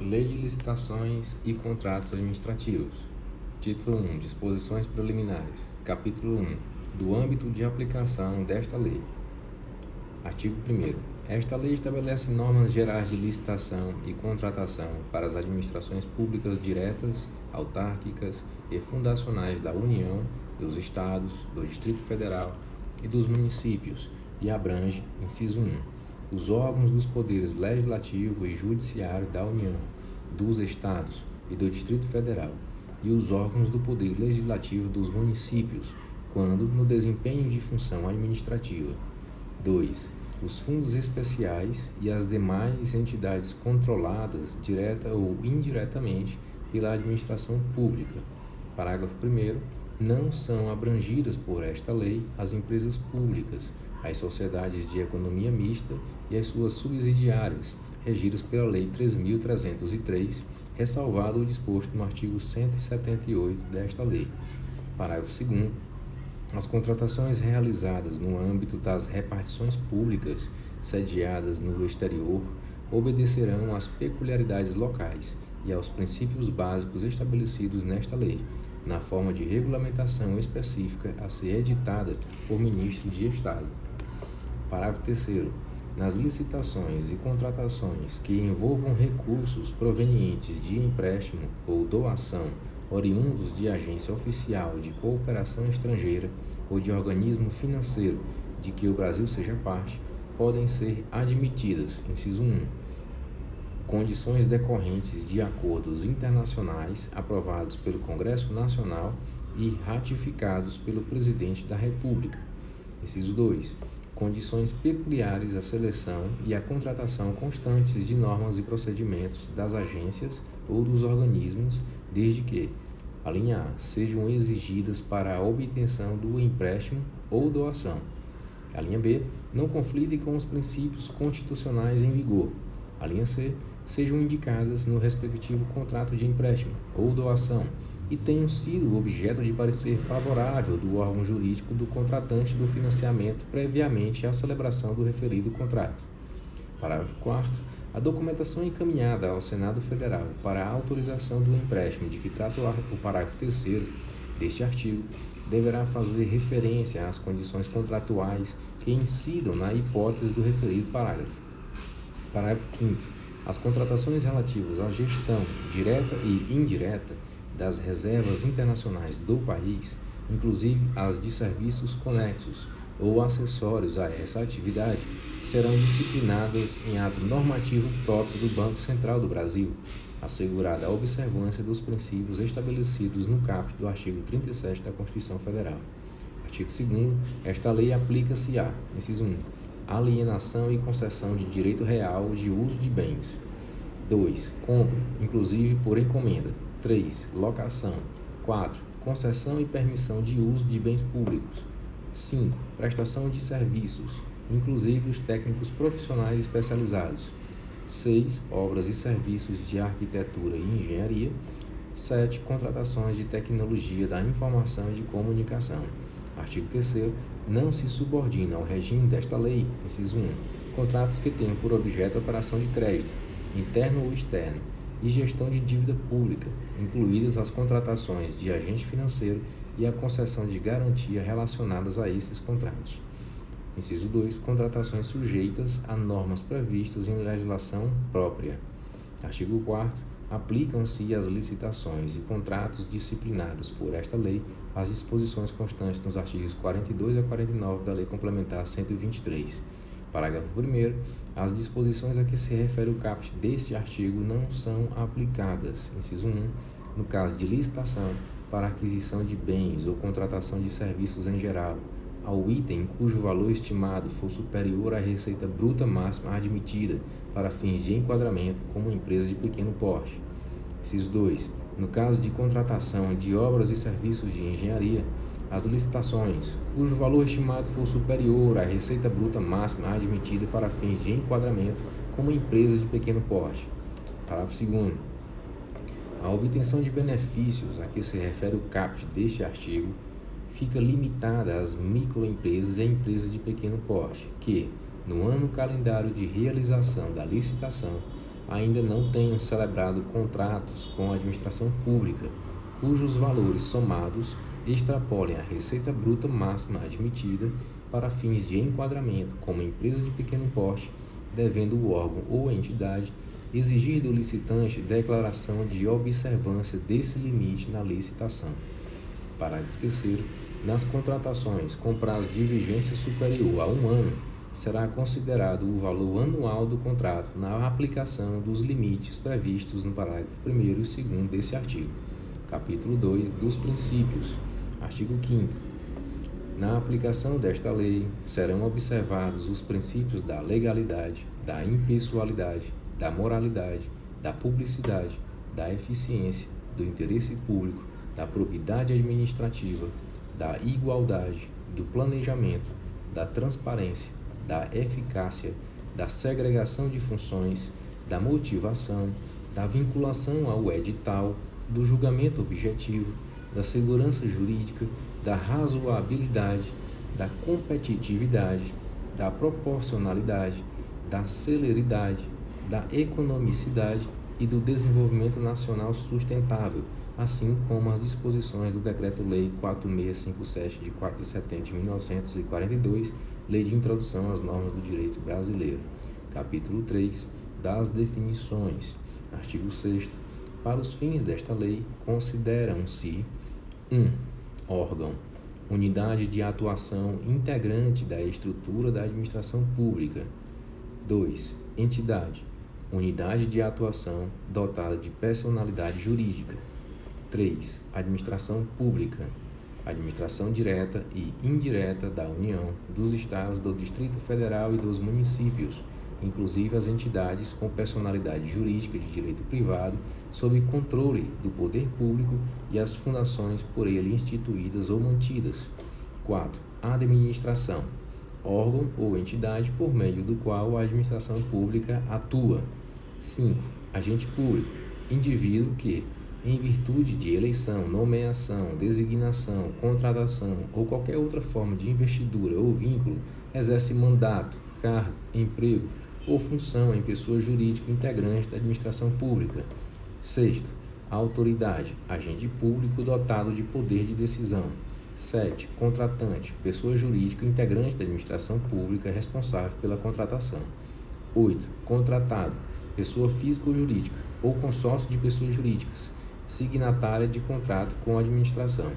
Lei de Licitações e Contratos Administrativos. Título 1. Disposições preliminares. Capítulo 1. Do âmbito de aplicação desta lei. Artigo 1º. Esta lei estabelece normas gerais de licitação e contratação para as administrações públicas diretas, autárquicas e fundacionais da União, dos Estados, do Distrito Federal e dos municípios e abrange, inciso 1, os órgãos dos poderes legislativo e judiciário da União, dos Estados e do Distrito Federal, e os órgãos do poder legislativo dos municípios, quando no desempenho de função administrativa. 2. Os fundos especiais e as demais entidades controladas, direta ou indiretamente, pela administração pública. Parágrafo 1º. Não são abrangidas por esta lei as empresas públicas, as sociedades de economia mista e as suas subsidiárias, regidas pela Lei 3.303, ressalvado o disposto no artigo 178 desta lei. Parágrafo 2º. As contratações realizadas no âmbito das repartições públicas sediadas no exterior obedecerão às peculiaridades locais e aos princípios básicos estabelecidos nesta lei, na forma de regulamentação específica a ser editada por ministro de Estado. Parágrafo 3º. Nas licitações e contratações que envolvam recursos provenientes de empréstimo ou doação oriundos de agência oficial de cooperação estrangeira ou de organismo financeiro de que o Brasil seja parte, podem ser admitidas, inciso 1, condições decorrentes de acordos internacionais aprovados pelo Congresso Nacional e ratificados pelo Presidente da República. Inciso 2. Condições peculiares à seleção e à contratação constantes de normas e procedimentos das agências ou dos organismos, desde que, a linha A, sejam exigidas para a obtenção do empréstimo ou doação. A linha B, não conflitem com os princípios constitucionais em vigor. A linha C, sejam indicadas no respectivo contrato de empréstimo ou doação e tenham sido objeto de parecer favorável do órgão jurídico do contratante do financiamento previamente à celebração do referido contrato. Parágrafo 4º. A documentação encaminhada ao Senado Federal para a autorização do empréstimo de que trata o parágrafo 3º deste artigo deverá fazer referência às condições contratuais que incidam na hipótese do referido parágrafo. Parágrafo 5º. As contratações relativas à gestão direta e indireta das reservas internacionais do país, inclusive as de serviços conexos ou acessórios a essa atividade, serão disciplinadas em ato normativo próprio do Banco Central do Brasil, assegurada a observância dos princípios estabelecidos no caput do artigo 37 da Constituição Federal. Artigo 2º. Esta lei aplica-se a, inciso 1, alienação e concessão de direito real de uso de bens. 2. Compra, inclusive por encomenda. 3. Locação. 4. Concessão e permissão de uso de bens públicos. 5. Prestação de serviços, inclusive os técnicos profissionais especializados. 6. Obras e serviços de arquitetura e engenharia. 7. Contratações de tecnologia da informação e de comunicação. Artigo 3º. Não se subordina ao regime desta lei, inciso 1, contratos que tenham por objeto a operação de crédito, interno ou externo, e gestão de dívida pública, incluídas as contratações de agente financeiro e a concessão de garantia relacionadas a esses contratos. Inciso 2. Contratações sujeitas a normas previstas em legislação própria. Artigo 4º. Aplicam-se às licitações e contratos disciplinados por esta lei as disposições constantes nos artigos 42 a 49 da Lei Complementar 123. Parágrafo 1º. As disposições a que se refere o caput deste artigo não são aplicadas, inciso 1, no caso de licitação para aquisição de bens ou contratação de serviços em geral, ao item cujo valor estimado for superior à receita bruta máxima admitida para fins de enquadramento como empresa de pequeno porte. Inciso 2. No caso de contratação de obras e serviços de engenharia, as licitações, cujo valor estimado for superior à receita bruta máxima admitida para fins de enquadramento como empresa de pequeno porte. Parágrafo 2º. A obtenção de benefícios a que se refere o caput deste artigo fica limitada às microempresas e empresas de pequeno porte que, no ano calendário de realização da licitação, ainda não tenham celebrado contratos com a administração pública, cujos valores somados extrapolem a receita bruta máxima admitida para fins de enquadramento como empresa de pequeno porte, devendo o órgão ou entidade exigir do licitante declaração de observância desse limite na licitação. Parágrafo 3º. Nas contratações com prazo de vigência superior a 1 ano, será considerado o valor anual do contrato na aplicação dos limites previstos no parágrafo 1º e 2º desse artigo. Capítulo 2 dos princípios. Artigo 5º. Na aplicação desta lei, serão observados os princípios da legalidade, da impessoalidade, da moralidade, da publicidade, da eficiência, do interesse público, da probidade administrativa, da igualdade, do planejamento, da transparência, da eficácia, da segregação de funções, da motivação, da vinculação ao edital, do julgamento objetivo, da segurança jurídica, da razoabilidade, da competitividade, da proporcionalidade, da celeridade, da economicidade e do desenvolvimento nacional sustentável, assim como as disposições do Decreto-Lei 4657, de 4 de setembro de 1942, Lei de Introdução às Normas do Direito Brasileiro. Capítulo 3 das definições. Artigo 6º. Para os fins desta lei, consideram-se 1. Órgão, unidade de atuação integrante da estrutura da administração pública. 2. Entidade, unidade de atuação dotada de personalidade jurídica. 3. Administração pública, administração direta e indireta da União, dos Estados, do Distrito Federal e dos municípios, inclusive as entidades com personalidade jurídica de direito privado, sob controle do poder público e as fundações por ele instituídas ou mantidas. 4. Administração, órgão ou entidade por meio do qual a administração pública atua. 5. Agente público, indivíduo que, em virtude de eleição, nomeação, designação, contratação ou qualquer outra forma de investidura ou vínculo, exerce mandato, cargo, emprego ou função em pessoa jurídica integrante da administração pública. 6. Autoridade, agente público dotado de poder de decisão. 7. Contratante, pessoa jurídica integrante da administração pública responsável pela contratação. 8. Contratado, pessoa física ou jurídica, ou consórcio de pessoas jurídicas, signatária de contrato com a administração.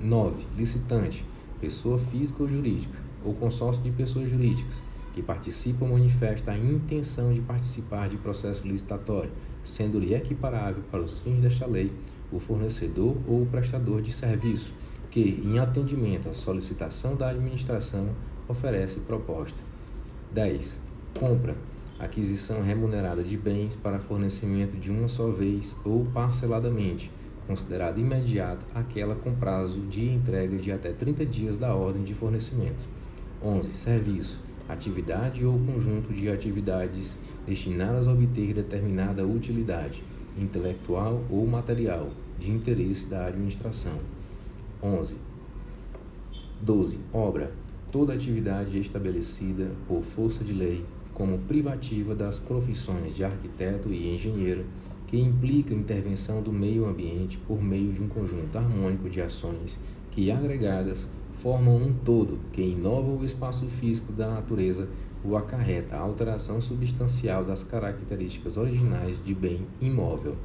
9. Licitante, pessoa física ou jurídica, ou consórcio de pessoas jurídicas, que participa ou manifesta a intenção de participar de processo licitatório, sendo-lhe equiparável para os fins desta lei o fornecedor ou o prestador de serviço, que, em atendimento à solicitação da administração, oferece proposta. 10. Compra, aquisição remunerada de bens para fornecimento de uma só vez ou parceladamente, considerada imediata aquela com prazo de entrega de até 30 dias da ordem de fornecimento. 11. Serviço, atividade ou conjunto de atividades destinadas a obter determinada utilidade, intelectual ou material, de interesse da administração. 12. Obra, toda atividade estabelecida por força de lei como privativa das profissões de arquiteto e engenheiro, que implica intervenção do meio ambiente por meio de um conjunto harmônico de ações que, agregadas, formam um todo que inova o espaço físico da natureza ou acarreta a alteração substancial das características originais de bem imóvel.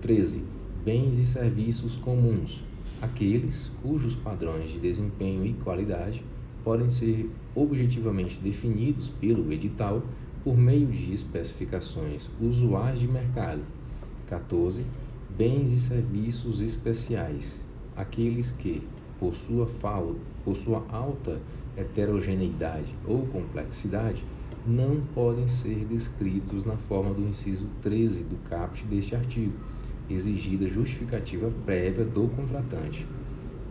13. Bens e serviços comuns, aqueles cujos padrões de desempenho e qualidade podem ser objetivamente definidos pelo edital por meio de especificações usuais de mercado. 14. Bens e serviços especiais, aqueles que, por sua alta heterogeneidade ou complexidade, não podem ser descritos na forma do inciso 13 do caput deste artigo, exigida justificativa prévia do contratante.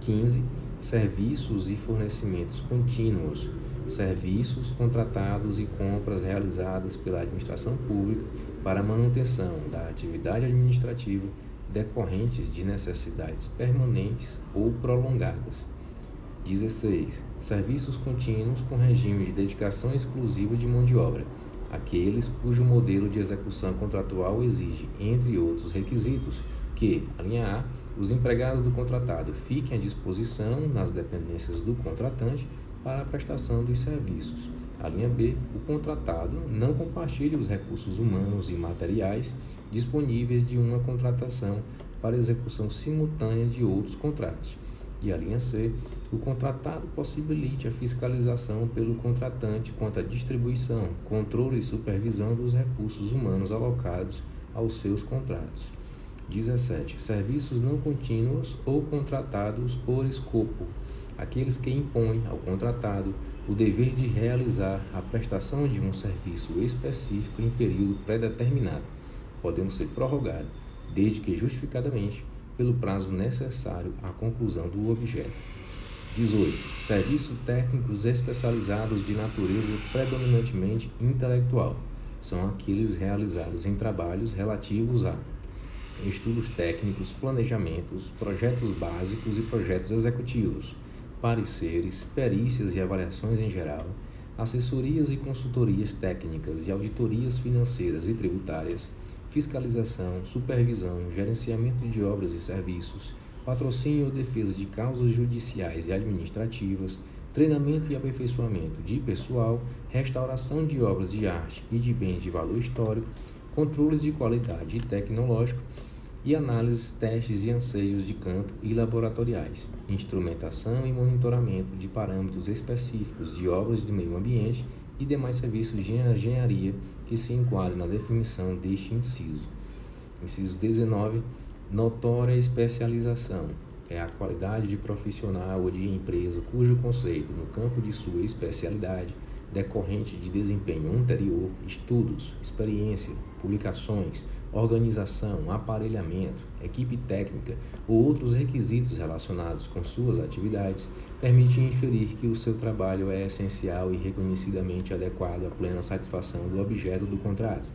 15. Serviços e fornecimentos contínuos, serviços contratados e compras realizadas pela administração pública para a manutenção da atividade administrativa decorrentes de necessidades permanentes ou prolongadas. 16. Serviços contínuos com regime de dedicação exclusiva de mão de obra, aqueles cujo modelo de execução contratual exige, entre outros requisitos, que, a linha A, os empregados do contratado fiquem à disposição nas dependências do contratante para a prestação dos serviços. A linha B, o contratado não compartilhe os recursos humanos e materiais disponíveis de uma contratação para execução simultânea de outros contratos. E a linha C, o contratado possibilite a fiscalização pelo contratante quanto à distribuição, controle e supervisão dos recursos humanos alocados aos seus contratos. 17. Serviços não contínuos ou contratados por escopo. Aqueles que impõem ao contratado o dever de realizar a prestação de um serviço específico em período pré-determinado, podendo ser prorrogado, desde que justificadamente, pelo prazo necessário à conclusão do objeto. 18. Serviços técnicos especializados de natureza predominantemente intelectual. São aqueles realizados em trabalhos relativos a estudos técnicos, planejamentos, projetos básicos e projetos executivos, pareceres, perícias e avaliações em geral, assessorias e consultorias técnicas e auditorias financeiras e tributárias, fiscalização, supervisão, gerenciamento de obras e serviços, patrocínio ou defesa de causas judiciais e administrativas, treinamento e aperfeiçoamento de pessoal, restauração de obras de arte e de bens de valor histórico, controles de qualidade e tecnológico e análises, testes e anseios de campo e laboratoriais, instrumentação e monitoramento de parâmetros específicos de obras do meio ambiente e demais serviços de engenharia que se enquadrem na definição deste inciso. Inciso 19. Notória especialização é a qualidade de profissional ou de empresa cujo conceito no campo de sua especialidade decorrente de desempenho anterior, estudos, experiência, publicações, organização, aparelhamento, equipe técnica ou outros requisitos relacionados com suas atividades, permite inferir que o seu trabalho é essencial e reconhecidamente adequado à plena satisfação do objeto do contrato.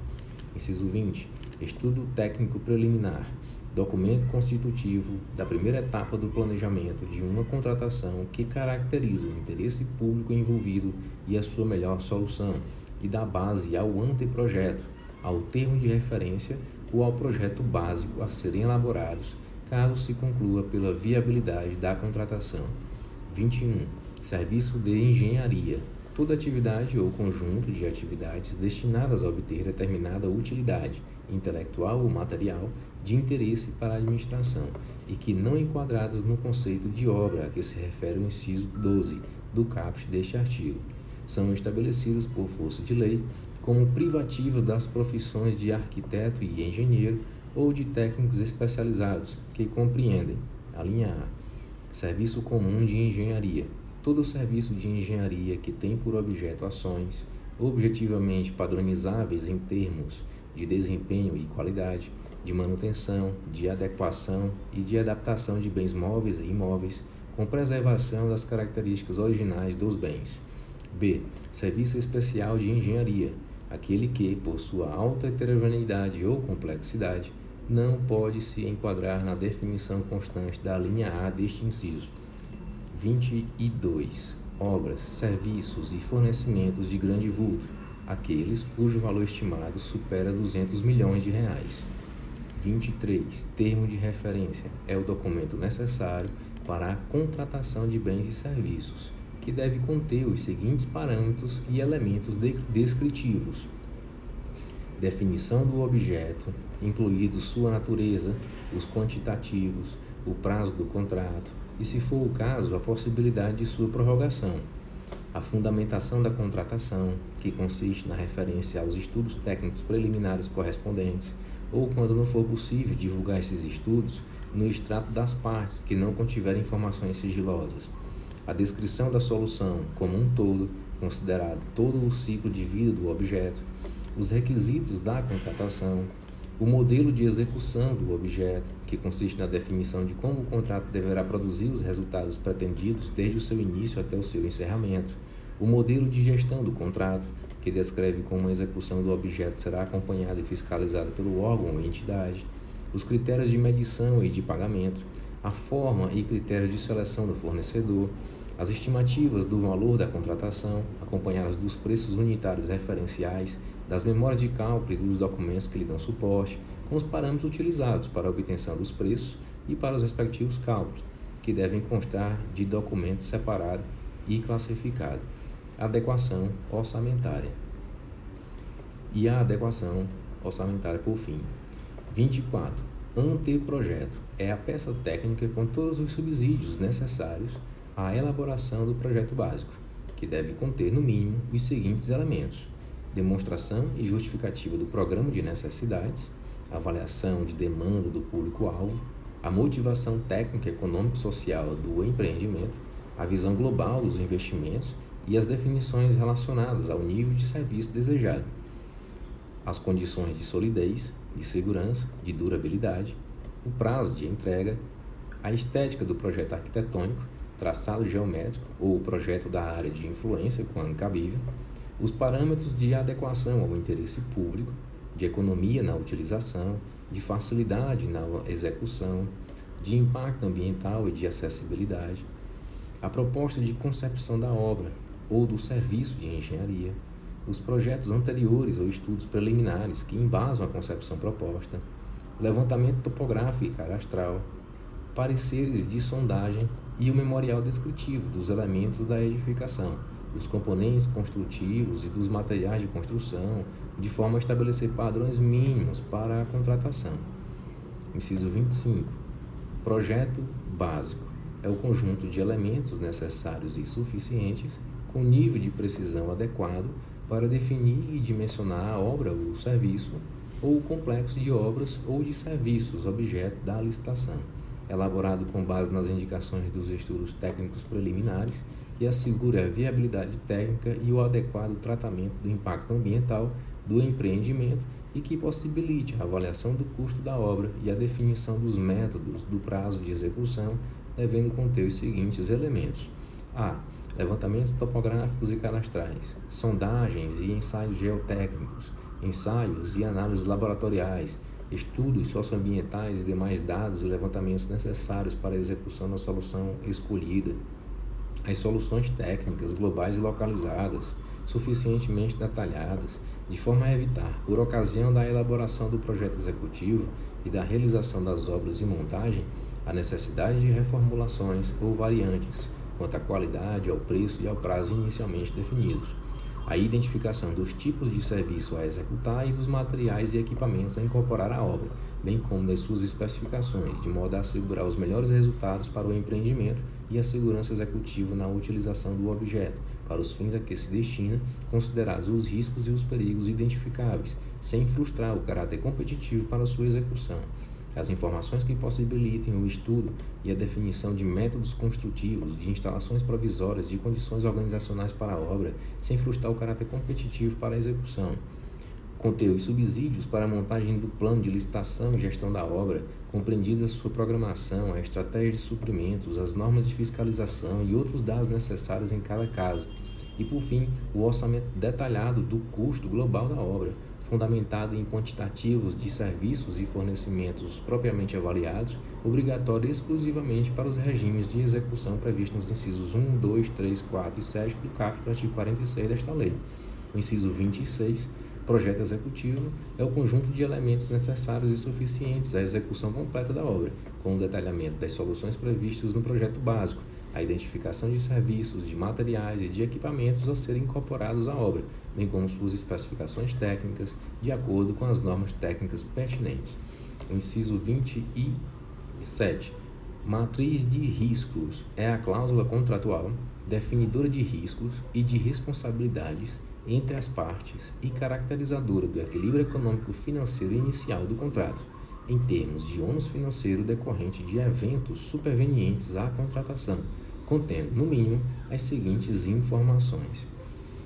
Inciso 20. Estudo técnico preliminar. Documento constitutivo da primeira etapa do planejamento de uma contratação que caracteriza o interesse público envolvido e a sua melhor solução, e dá base ao anteprojeto, ao termo de referência ou ao projeto básico a serem elaborados, caso se conclua pela viabilidade da contratação. 21. Serviço de engenharia. Toda atividade ou conjunto de atividades destinadas a obter determinada utilidade, intelectual ou material, de interesse para a administração e que não enquadradas no conceito de obra a que se refere o inciso 12 do caput deste artigo, são estabelecidas por força de lei como privativas das profissões de arquiteto e engenheiro ou de técnicos especializados, que compreendem, a linha A, serviço comum de engenharia, todo serviço de engenharia que tem por objeto ações objetivamente padronizáveis em termos de desempenho e qualidade, de manutenção, de adequação e de adaptação de bens móveis e imóveis, com preservação das características originais dos bens. B. Serviço especial de engenharia, aquele que, por sua alta heterogeneidade ou complexidade, não pode se enquadrar na definição constante da linha A deste inciso. 22. Obras, serviços e fornecimentos de grande vulto, aqueles cujo valor estimado supera 200 milhões de reais. 23. Termo de referência é o documento necessário para a contratação de bens e serviços, que deve conter os seguintes parâmetros e elementos descritivos: definição do objeto, incluído sua natureza, os quantitativos, o prazo do contrato e, se for o caso, a possibilidade de sua prorrogação, a fundamentação da contratação, que consiste na referência aos estudos técnicos preliminares correspondentes, ou, quando não for possível divulgar esses estudos, no extrato das partes que não contiverem informações sigilosas, a descrição da solução como um todo, considerado todo o ciclo de vida do objeto, os requisitos da contratação, o modelo de execução do objeto, que consiste na definição de como o contrato deverá produzir os resultados pretendidos desde o seu início até o seu encerramento, o modelo de gestão do contrato, que descreve como a execução do objeto será acompanhada e fiscalizada pelo órgão ou entidade, os critérios de medição e de pagamento, a forma e critérios de seleção do fornecedor, As estimativas do valor da contratação, acompanhadas dos preços unitários referenciais, das memórias de cálculo e dos documentos que lhe dão suporte, com os parâmetros utilizados para a obtenção dos preços e para os respectivos cálculos, que devem constar de documento separado e classificado. Adequação orçamentária. E a adequação orçamentária, por fim. 24. Anteprojeto é a peça técnica com todos os subsídios necessários à elaboração do projeto básico, que deve conter, no mínimo, os seguintes elementos: demonstração e justificativa do programa de necessidades, avaliação de demanda do público-alvo, a motivação técnica, econômico-social do empreendimento, a visão global dos investimentos e as definições relacionadas ao nível de serviço desejado, as condições de solidez, de segurança, de durabilidade, o prazo de entrega, a estética do projeto arquitetônico, traçado geométrico ou o projeto da área de influência, quando cabível, os parâmetros de adequação ao interesse público, de economia na utilização, de facilidade na execução, de impacto ambiental e de acessibilidade, a proposta de concepção da obra ou do serviço de engenharia, os projetos anteriores ou estudos preliminares que embasam a concepção proposta, o levantamento topográfico e cadastral, pareceres de sondagem e o memorial descritivo dos elementos da edificação, dos componentes construtivos e dos materiais de construção, de forma a estabelecer padrões mínimos para a contratação. Inciso 25. Projeto básico é o conjunto de elementos necessários e suficientes com nível de precisão adequado para definir e dimensionar a obra ou o serviço, ou o complexo de obras ou de serviços objeto da licitação, elaborado com base nas indicações dos estudos técnicos preliminares, que assegure a viabilidade técnica e o adequado tratamento do impacto ambiental do empreendimento e que possibilite a avaliação do custo da obra e a definição dos métodos do prazo de execução, devendo conter os seguintes elementos: a. Levantamentos topográficos e cadastrais, sondagens e ensaios geotécnicos, ensaios e análises laboratoriais, estudos socioambientais e demais dados e levantamentos necessários para a execução da solução escolhida, as soluções técnicas globais e localizadas, suficientemente detalhadas, de forma a evitar, por ocasião da elaboração do projeto executivo e da realização das obras e montagem, a necessidade de reformulações ou variantes quanto à qualidade, ao preço e ao prazo inicialmente definidos, a identificação dos tipos de serviço a executar e dos materiais e equipamentos a incorporar à obra, bem como das suas especificações, de modo a assegurar os melhores resultados para o empreendimento e a segurança executiva na utilização do objeto, para os fins a que se destina, considerados os riscos e os perigos identificáveis, sem frustrar o caráter competitivo para sua execução. As informações que possibilitem o estudo e a definição de métodos construtivos, de instalações provisórias, de condições organizacionais para a obra, sem frustrar o caráter competitivo para a execução. Conter os subsídios para a montagem do plano de licitação e gestão da obra, compreendidos a sua programação, a estratégia de suprimentos, as normas de fiscalização e outros dados necessários em cada caso. E, por fim, o orçamento detalhado do custo global da obra, fundamentado em quantitativos de serviços e fornecimentos propriamente avaliados, obrigatório exclusivamente para os regimes de execução previstos nos incisos 1, 2, 3, 4 e 7 do caput do artigo 46 desta lei. O inciso 26, projeto executivo, é o conjunto de elementos necessários e suficientes à execução completa da obra, com o detalhamento das soluções previstas no projeto básico, a identificação de serviços, de materiais e de equipamentos a serem incorporados à obra, bem como suas especificações técnicas, de acordo com as normas técnicas pertinentes. O inciso 27. Matriz de riscos é a cláusula contratual definidora de riscos e de responsabilidades entre as partes e caracterizadora do equilíbrio econômico-financeiro inicial do contrato, em termos de ônus financeiro decorrente de eventos supervenientes à contratação, contendo, no mínimo, as seguintes informações.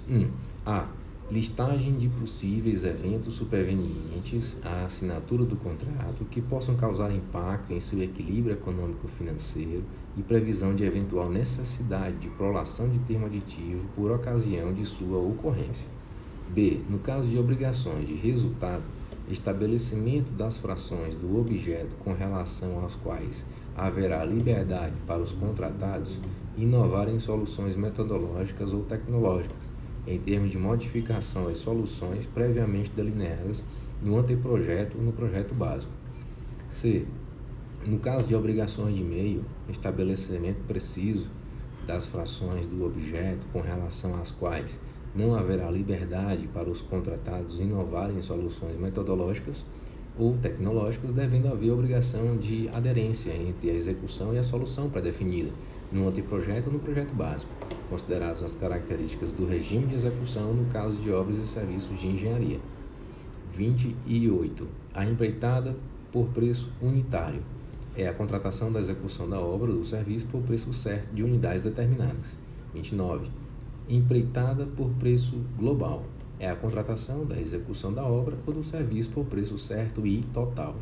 1. A. Listagem de possíveis eventos supervenientes à assinatura do contrato que possam causar impacto em seu equilíbrio econômico-financeiro e previsão de eventual necessidade de prolação de termo aditivo por ocasião de sua ocorrência. B. No caso de obrigações de resultado, estabelecimento das frações do objeto com relação às quais haverá liberdade para os contratados inovar em soluções metodológicas ou tecnológicas, em termos de modificação das soluções previamente delineadas no anteprojeto ou no projeto básico. C. No caso de obrigações de meio, estabelecimento preciso das frações do objeto com relação às quais não haverá liberdade para os contratados inovarem em soluções metodológicas ou tecnológicas, devendo haver obrigação de aderência entre a execução e a solução pré-definida no anteprojeto ou no projeto básico, consideradas as características do regime de execução no caso de obras e serviços de engenharia. 28. A empreitada por preço unitário é a contratação da execução da obra ou do serviço por preço certo de unidades determinadas. 29. Empreitada por preço global é a contratação da execução da obra ou do serviço por preço certo e total.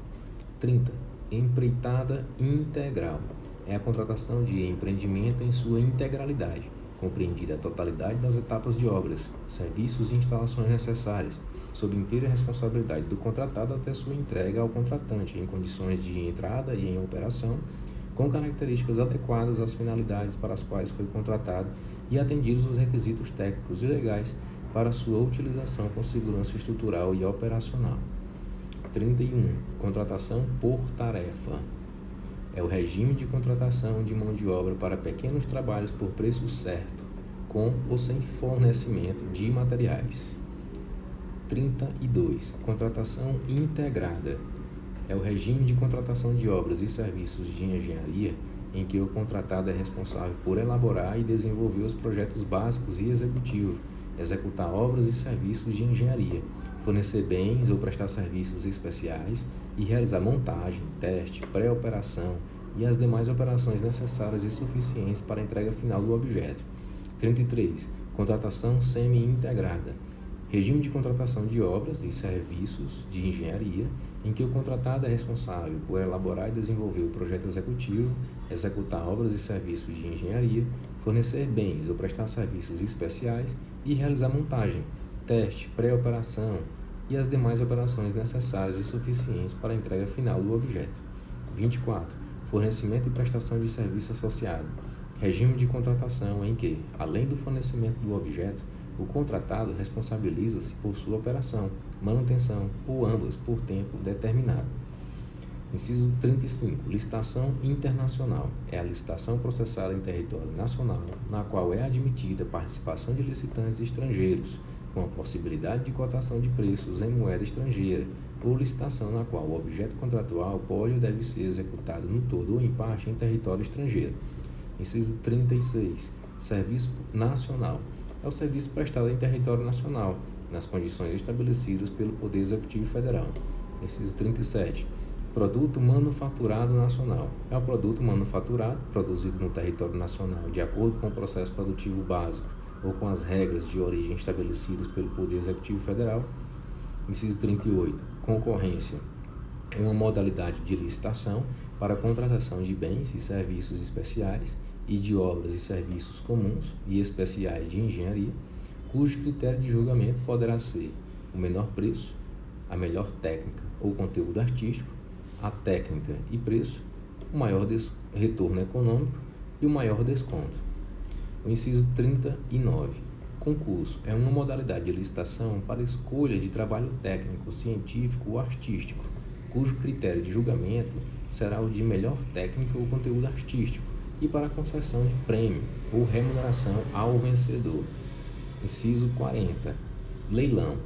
30. Empreitada integral é a contratação de empreendimento em sua integralidade, compreendida a totalidade das etapas de obras, serviços e instalações necessárias, sob inteira responsabilidade do contratado até sua entrega ao contratante, em condições de entrada e em operação, com características adequadas às finalidades para as quais foi contratado e atendidos os requisitos técnicos e legais para sua utilização com segurança estrutural e operacional. 31. Contratação por tarefa. É o regime de contratação de mão de obra para pequenos trabalhos por preço certo, com ou sem fornecimento de materiais. 32. Contratação integrada. É o regime de contratação de obras e serviços de engenharia em que o contratado é responsável por elaborar e desenvolver os projetos básicos e executivos, executar obras e serviços de engenharia, fornecer bens ou prestar serviços especiais e realizar montagem, teste, pré-operação e as demais operações necessárias e suficientes para a entrega final do objeto. 33. Contratação semi-integrada. Regime de contratação de obras e serviços de engenharia em que o contratado é responsável por elaborar e desenvolver o projeto executivo, executar obras e serviços de engenharia, fornecer bens ou prestar serviços especiais e realizar montagem, teste, pré-operação e as demais operações necessárias e suficientes para a entrega final do objeto. 24. Fornecimento e prestação de serviço associado. Regime de contratação em que, além do fornecimento do objeto, o contratado responsabiliza-se por sua operação, manutenção ou ambas por tempo determinado. Inciso 35. Licitação internacional. É a licitação processada em território nacional, na qual é admitida a participação de licitantes estrangeiros, com a possibilidade de cotação de preços em moeda estrangeira, ou licitação na qual o objeto contratual pode ou deve ser executado no todo ou em parte em território estrangeiro. Inciso 36. Serviço nacional. É o serviço prestado em território nacional, nas condições estabelecidas pelo Poder Executivo Federal. Inciso 37. Produto manufaturado nacional. É o produto manufaturado, produzido no território nacional de acordo com o processo produtivo básico ou com as regras de origem estabelecidas pelo Poder Executivo Federal. Inciso 38. Concorrência. É uma modalidade de licitação para a contratação de bens e serviços especiais e de obras e serviços comuns e especiais de engenharia, cujo critério de julgamento poderá ser o menor preço, a melhor técnica ou conteúdo artístico, a técnica e preço, o maior retorno econômico e o maior desconto. O inciso 39. Concurso é uma modalidade de licitação para escolha de trabalho técnico, científico ou artístico, cujo critério de julgamento será o de melhor técnica ou conteúdo artístico, e para a concessão de prêmio ou remuneração ao vencedor. Inciso 40. Leilão.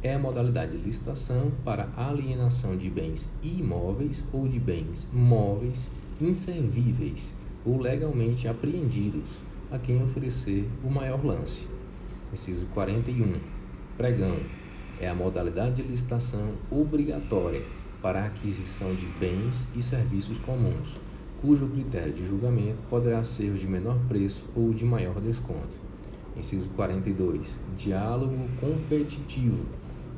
É a modalidade de licitação para alienação de bens imóveis ou de bens móveis inservíveis ou legalmente apreendidos a quem oferecer o maior lance. Inciso 41. Pregão. É a modalidade de licitação obrigatória para a aquisição de bens e serviços comuns, cujo critério de julgamento poderá ser o de menor preço ou de maior desconto. Inciso 42. Diálogo competitivo.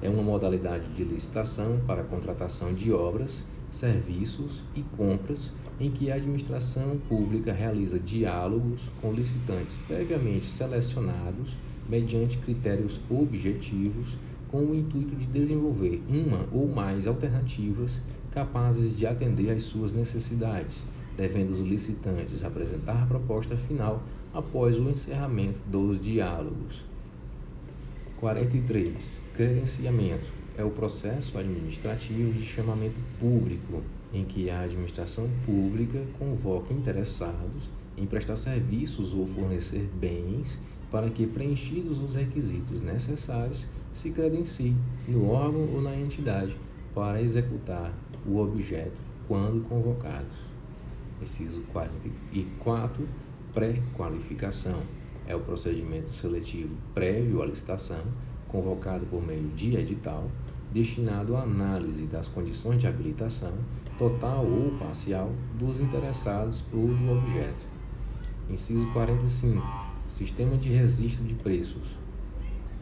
É uma modalidade de licitação para a contratação de obras, serviços e compras em que a administração pública realiza diálogos com licitantes previamente selecionados mediante critérios objetivos, com o intuito de desenvolver uma ou mais alternativas capazes de atender às suas necessidades, devendo os licitantes apresentar a proposta final após o encerramento dos diálogos. 43. Credenciamento é o processo administrativo de chamamento público, em que a administração pública convoca interessados em prestar serviços ou fornecer bens para que, preenchidos os requisitos necessários, se credencie no órgão ou na entidade para executar o objeto quando convocados. Inciso 44. Pré-qualificação é o procedimento seletivo prévio à licitação, convocado por meio de edital, destinado à análise das condições de habilitação, total ou parcial, dos interessados ou do objeto. Inciso 45. Sistema de registro de preços.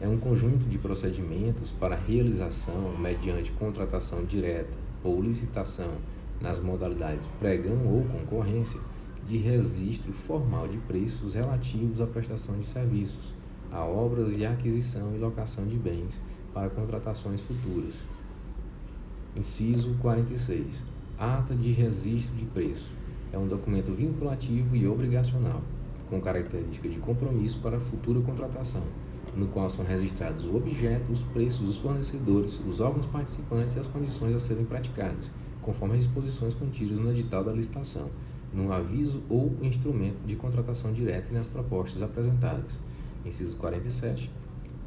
É um conjunto de procedimentos para realização, mediante contratação direta ou licitação, nas modalidades pregão ou concorrência, de registro formal de preços relativos à prestação de serviços, a obras e aquisição e locação de bens para contratações futuras. Inciso 46. Ata de registro de preço. É um documento vinculativo e obrigacional, com característica de compromisso para a futura contratação, no qual são registrados o objeto, os preços dos fornecedores, os órgãos participantes e as condições a serem praticadas, conforme as disposições contidas no edital da licitação, no aviso ou instrumento de contratação direta e nas propostas apresentadas. Inciso 47.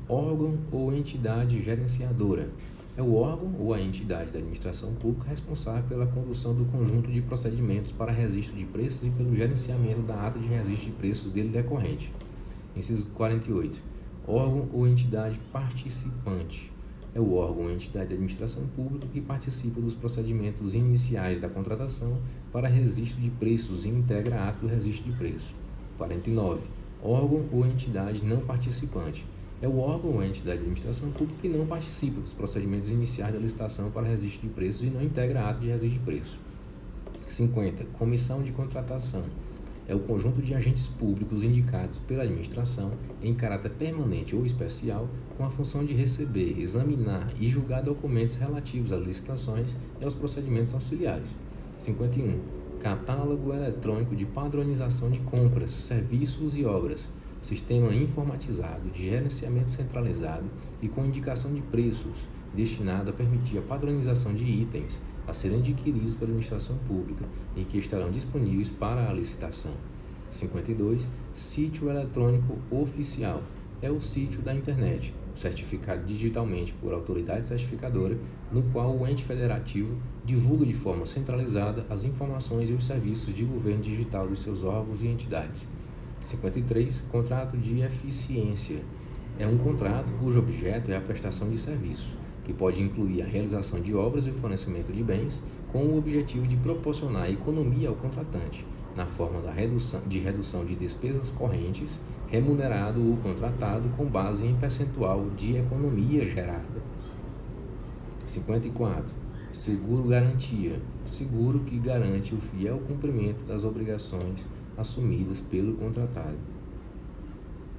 Órgão ou entidade gerenciadora. É o órgão ou a entidade da administração pública responsável pela condução do conjunto de procedimentos para registro de preços e pelo gerenciamento da ata de registro de preços dele decorrente. Inciso 48. Órgão ou entidade participante. É o órgão ou entidade da administração pública que participa dos procedimentos iniciais da contratação para registro de preços e integra a ata do registro de preços. 49. Órgão ou entidade não participante. É o órgão ou entidade da administração pública que não participa dos procedimentos iniciais da licitação para registro de preços e não integra a ata de registro de preços. 50. Comissão de contratação. É o conjunto de agentes públicos indicados pela administração em caráter permanente ou especial, com a função de receber, examinar e julgar documentos relativos às licitações e aos procedimentos auxiliares. 51. Catálogo eletrônico de padronização de compras, serviços e obras. Sistema informatizado de gerenciamento centralizado e com indicação de preços, destinado a permitir a padronização de itens a serem adquiridos pela administração pública e que estarão disponíveis para a licitação. 52. Sítio eletrônico oficial. É o sítio da internet, certificado digitalmente por autoridade certificadora, no qual o ente federativo divulga de forma centralizada as informações e os serviços de governo digital dos seus órgãos e entidades. 53. Contrato de eficiência. É um contrato cujo objeto é a prestação de serviços, que pode incluir a realização de obras e o fornecimento de bens, com o objetivo de proporcionar economia ao contratante, na forma da redução de despesas correntes, remunerado o contratado com base em percentual de economia gerada. 54. Seguro-garantia. Seguro que garante o fiel cumprimento das obrigações assumidas pelo contratado.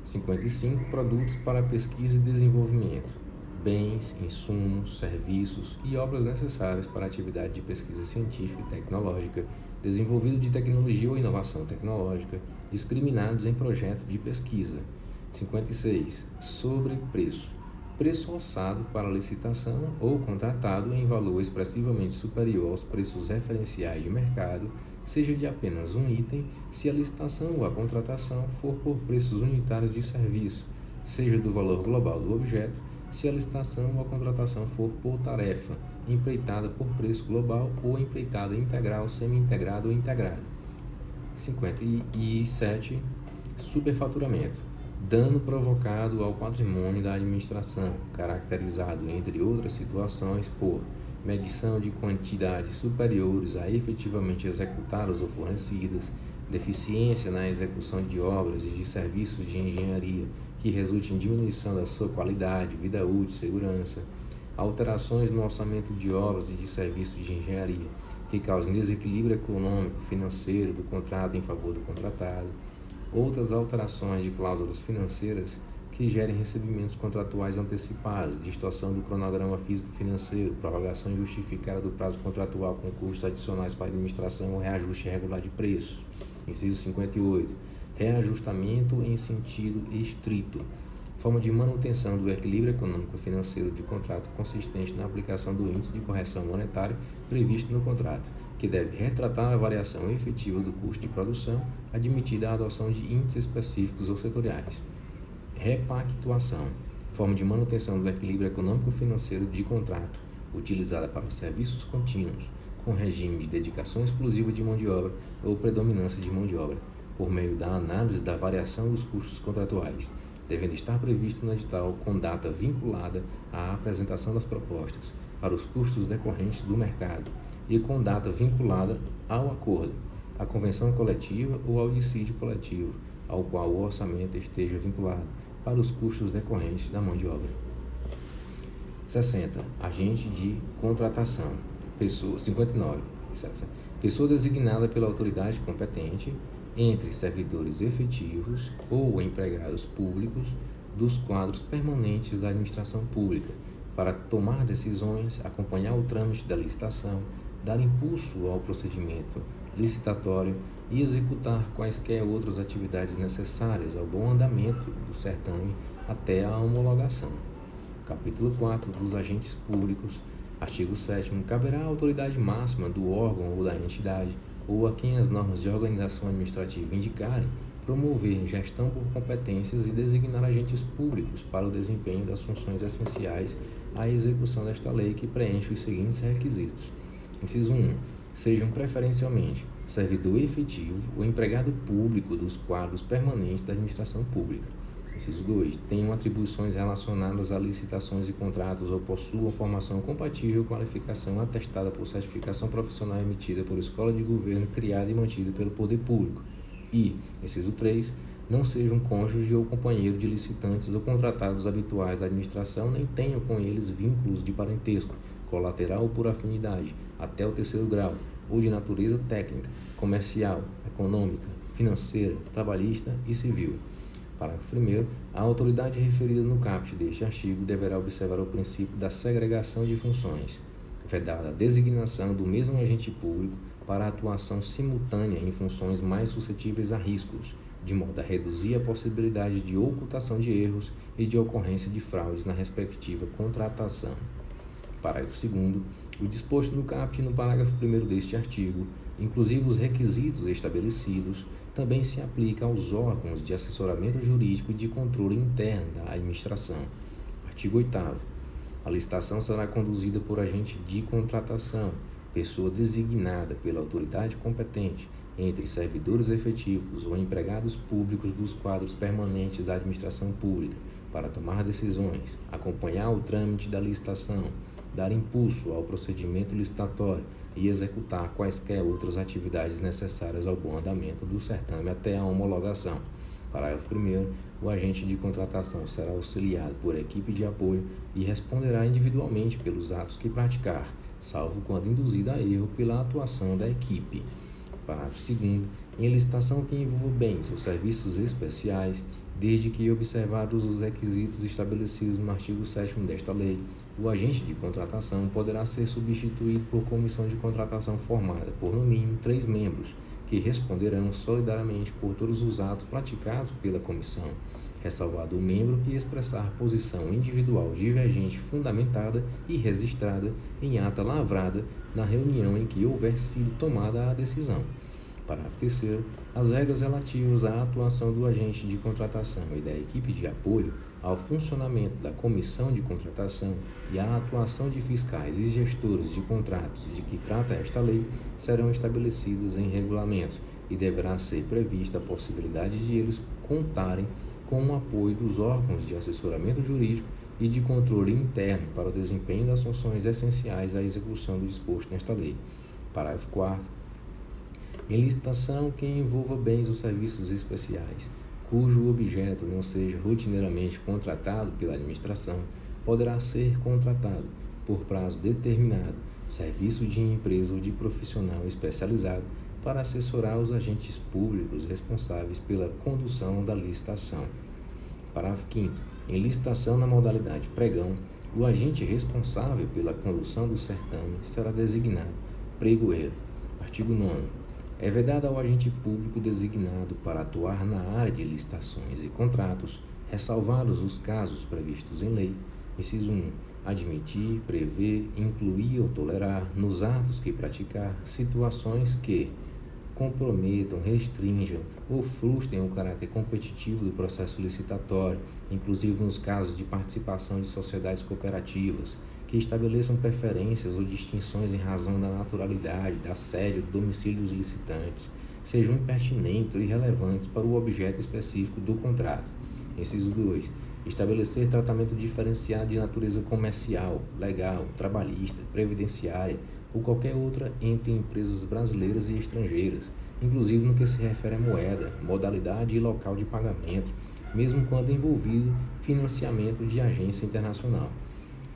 55. Produtos para pesquisa e desenvolvimento. Bens, insumos, serviços e obras necessárias para a atividade de pesquisa científica e tecnológica, desenvolvido de tecnologia ou inovação tecnológica, discriminados em projeto de pesquisa. 56. Sobre preço. Preço alçado para licitação ou contratado em valor expressivamente superior aos preços referenciais de mercado, seja de apenas um item, se a licitação ou a contratação for por preços unitários de serviço, seja do valor global do objeto, se a licitação ou a contratação for por tarefa, empreitada por preço global ou empreitada integral, semi-integrada ou integrada. 57. Superfaturamento. Dano provocado ao patrimônio da administração, caracterizado, entre outras situações, por medição de quantidades superiores a efetivamente executadas ou fornecidas, deficiência na execução de obras e de serviços de engenharia que resulte em diminuição da sua qualidade, vida útil, segurança, alterações no orçamento de obras e de serviços de engenharia que causem desequilíbrio econômico, financeiro do contrato em favor do contratado, outras alterações de cláusulas financeiras que gerem recebimentos contratuais antecipados, distorção do cronograma físico-financeiro, prorrogação injustificada do prazo contratual com custos adicionais para administração ou reajuste irregular de preços. Inciso 58. Reajustamento em sentido estrito. Forma de manutenção do equilíbrio econômico-financeiro de contrato consistente na aplicação do índice de correção monetária previsto no contrato, que deve retratar a variação efetiva do custo de produção, admitida a adoção de índices específicos ou setoriais. Repactuação. Forma de manutenção do equilíbrio econômico-financeiro de contrato, utilizada para serviços contínuos, com regime de dedicação exclusiva de mão de obra ou predominância de mão de obra, por meio da análise da variação dos custos contratuais, devendo estar previsto no edital com data vinculada à apresentação das propostas para os custos decorrentes do mercado e com data vinculada ao acordo, à convenção coletiva ou ao dissídio coletivo, ao qual o orçamento esteja vinculado, para os custos decorrentes da mão de obra. 60. Agente de contratação. 59. Pessoa designada pela autoridade competente entre servidores efetivos ou empregados públicos dos quadros permanentes da administração pública, para tomar decisões, acompanhar o trâmite da licitação, dar impulso ao procedimento licitatório e executar quaisquer outras atividades necessárias ao bom andamento do certame até a homologação. Capítulo 4 dos agentes públicos. Artigo 7º. Caberá à autoridade máxima do órgão ou da entidade, ou a quem as normas de organização administrativa indicarem, promover gestão por competências e designar agentes públicos para o desempenho das funções essenciais à execução desta lei, que preenche os seguintes requisitos. Inciso 1. Sejam preferencialmente servidor efetivo ou empregado público dos quadros permanentes da administração pública. Inciso 2. Tenham atribuições relacionadas a licitações e contratos ou possuam formação compatível com qualificação atestada por certificação profissional emitida por escola de governo criada e mantida pelo poder público. E, inciso 3, não sejam cônjuge ou companheiro de licitantes ou contratados habituais da administração, nem tenham com eles vínculos de parentesco, colateral ou por afinidade, até o 3º grau, ou de natureza técnica, comercial, econômica, financeira, trabalhista e civil. Parágrafo 1º. A autoridade referida no caput deste artigo deverá observar o princípio da segregação de funções, vedada a designação do mesmo agente público para a atuação simultânea em funções mais suscetíveis a riscos, de modo a reduzir a possibilidade de ocultação de erros e de ocorrência de fraudes na respectiva contratação. Parágrafo 2º. O disposto no caput no parágrafo 1º deste artigo, inclusive os requisitos estabelecidos, também se aplica aos órgãos de assessoramento jurídico e de controle interno da administração. Artigo 8º. A licitação será conduzida por agente de contratação, pessoa designada pela autoridade competente, entre servidores efetivos ou empregados públicos dos quadros permanentes da administração pública, para tomar decisões, acompanhar o trâmite da licitação, dar impulso ao procedimento licitatório e executar quaisquer outras atividades necessárias ao bom andamento do certame até a homologação. Parágrafo 1º. O agente de contratação será auxiliado por equipe de apoio e responderá individualmente pelos atos que praticar, salvo quando induzido a erro pela atuação da equipe. Parágrafo 2º. Em licitação que envolva bens ou serviços especiais, desde que observados os requisitos estabelecidos no artigo 7º desta lei, o agente de contratação poderá ser substituído por comissão de contratação formada por no mínimo 3 membros, que responderão solidariamente por todos os atos praticados pela comissão, ressalvado o membro que expressar posição individual divergente fundamentada e registrada em ata lavrada na reunião em que houver sido tomada a decisão. Parágrafo 3º. As regras relativas à atuação do agente de contratação e da equipe de apoio, ao funcionamento da comissão de contratação e à atuação de fiscais e gestores de contratos de que trata esta lei, serão estabelecidas em regulamentos e deverá ser prevista a possibilidade de eles contarem com o apoio dos órgãos de assessoramento jurídico e de controle interno para o desempenho das funções essenciais à execução do disposto nesta lei. Parágrafo 4º. Em licitação que envolva bens ou serviços especiais, cujo objeto não seja rotineiramente contratado pela administração, poderá ser contratado, por prazo determinado, serviço de empresa ou de profissional especializado para assessorar os agentes públicos responsáveis pela condução da licitação. Parágrafo 5º. Em licitação na modalidade pregão, o agente responsável pela condução do certame será designado pregoeiro. Artigo 9º. É vedado ao agente público designado para atuar na área de licitações e contratos, ressalvados os casos previstos em lei, inciso 1, admitir, prever, incluir ou tolerar, nos atos que praticar, situações que comprometam, restringam ou frustrem o caráter competitivo do processo licitatório, inclusive nos casos de participação de sociedades cooperativas, que estabeleçam preferências ou distinções em razão da naturalidade, da sede ou do domicílio dos licitantes, sejam impertinentes ou irrelevantes para o objeto específico do contrato. Inciso 2. Estabelecer tratamento diferenciado de natureza comercial, legal, trabalhista, previdenciária ou qualquer outra entre empresas brasileiras e estrangeiras, inclusive no que se refere à moeda, modalidade e local de pagamento, mesmo quando envolvido financiamento de agência internacional.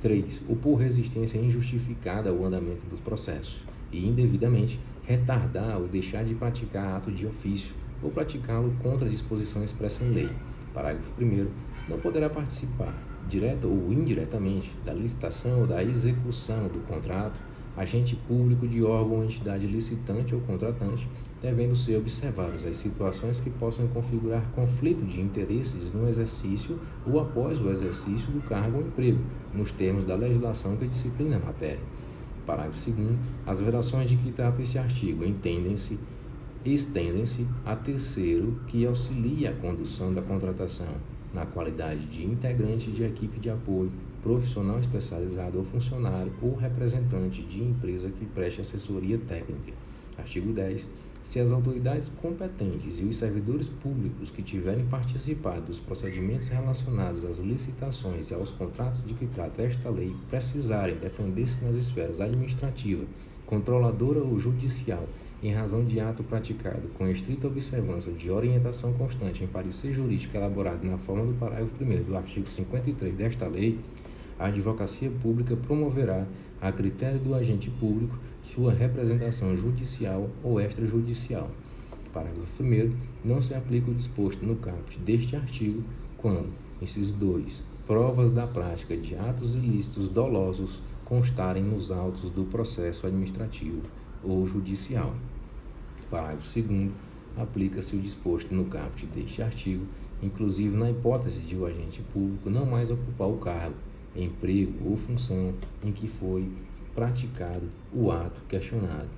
3. Opor resistência injustificada ao andamento dos processos e, indevidamente, retardar ou deixar de praticar ato de ofício ou praticá-lo contra a disposição expressa em lei. Parágrafo 1º. Não poderá participar, direta ou indiretamente, da licitação ou da execução do contrato, agente público de órgão ou entidade licitante ou contratante, devendo ser observadas as situações que possam configurar conflito de interesses no exercício ou após o exercício do cargo ou emprego, nos termos da legislação que disciplina a matéria. Parágrafo 2º. As vedações de que trata este artigo estendem-se a terceiro que auxilia a condução da contratação, na qualidade de integrante de equipe de apoio, profissional especializado ou funcionário ou representante de empresa que preste assessoria técnica. Artigo 10. Se as autoridades competentes e os servidores públicos que tiverem participado dos procedimentos relacionados às licitações e aos contratos de que trata esta lei precisarem defender-se nas esferas administrativa, controladora ou judicial, em razão de ato praticado com estrita observância de orientação constante em parecer jurídico elaborado na forma do parágrafo 1º do artigo 53 desta lei, a Advocacia Pública promoverá, a critério do agente público, sua representação judicial ou extrajudicial. Parágrafo 1º. Não se aplica o disposto no caput deste artigo quando, inciso 2, provas da prática de atos ilícitos dolosos constarem nos autos do processo administrativo ou judicial. Parágrafo 2º. Aplica-se o disposto no caput deste artigo, inclusive na hipótese de o agente público não mais ocupar o cargo, emprego ou função em que foi praticado o ato questionado.